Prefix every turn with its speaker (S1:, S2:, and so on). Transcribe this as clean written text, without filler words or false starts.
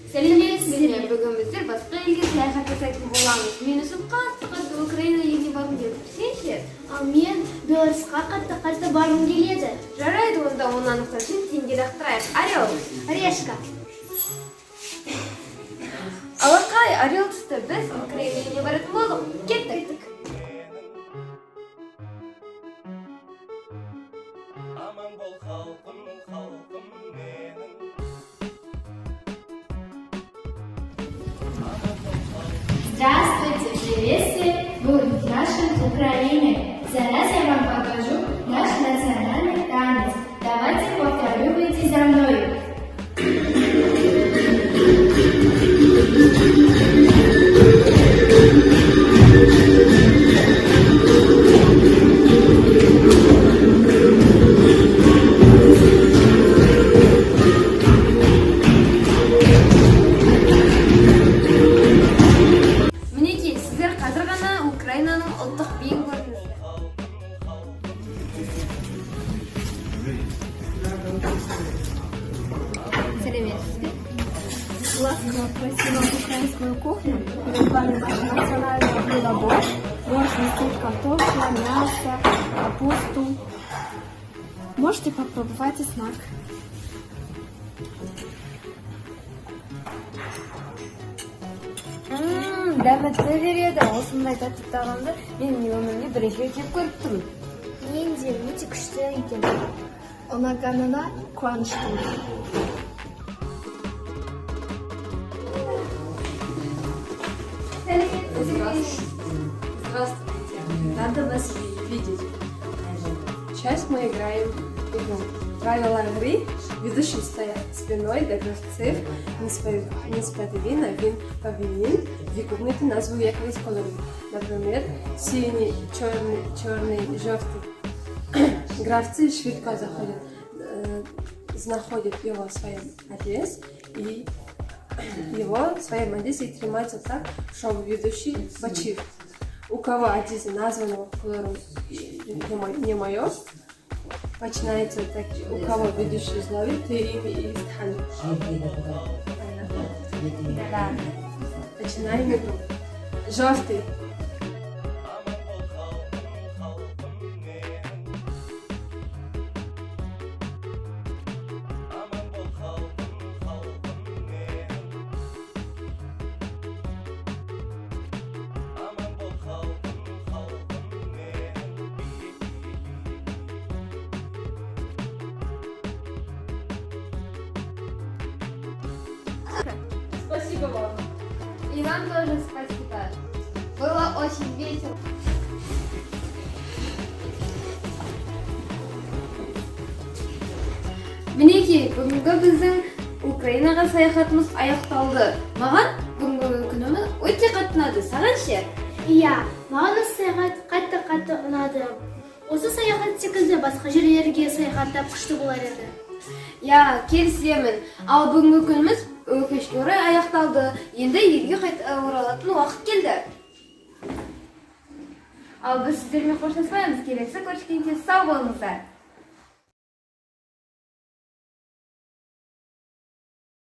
S1: Сәлеметсіздер, бүгін біздер басқа елге саяхат жасайтын боламыз. Мен үшін қатты Украина еліне барғым келді. Сен ше?
S2: Ал мен Беларусьқа қатты барғым келеді.
S1: Жарайды, онда оны анықтау үшін теңгені ақтырайық. Орел,
S2: Орешка.
S1: алақай, Орел түсті. Біз Украина еліне баратын болдық. Кеттік.
S3: Здравствуйте, приветствую! Вы в нашей Украине. Сейчас я вам покажу наш национальный танец. Давайте повторюйте за мной.
S1: Мінекей, сіздер қазір ғана Украинаның ұлттық биін көрдіңіздер. Сәлеметсіздер.
S2: Ласково просим украинскую кухню. Перед вами наше национальное блюдо борщ. Борщ несет картофель, мясо, капусту. Можете попробовать и знак.
S1: Дәмі береді. Осындай тәтті тағамды мен өмірімде бірінші рет жеп көріп тұрмын.
S2: Мен де өте күшті екен. Ұнағанына қуаныштымын.
S4: Здравствуйте. Рада вас видеть. Сейчас мы играем игру. Правила игры. Ведущий стоит спиной до гравців. Несподівано він повинен виконати назву якогось кольору. Наприклад, синій, чорний, жовтий. Гравці швидко знаходять його в своєму адрес і его в своем одежде тримается так, чтобы ведущий бачив. У кого одежда названного колору не мое, начинается так, у кого ведущий зловит, ты имя и стхан. Да. Начинаем игру. Жовтый.
S1: Спасибо вам. И вам тоже спасибо. Было очень весело. Мінекей, бүгінгі біздің Украинаға саяхатымыз аяқталды. Маған бүгінгі күніміз өте қатты ұнады. Саған ше?
S2: Иә, маған осы саяхат қатты ұнады. Осы саяхат секілді басқа жерлерге саяхаттап күшті болар еді.
S1: Я келісемін. Ал бүгінгі күніміз өкінішке орай аяқталды. Енді елге қайта оралатын уақыт келді. Ал біз сіздермен қоштаспаймыз. Келесі көріскенше сау болыңыздар.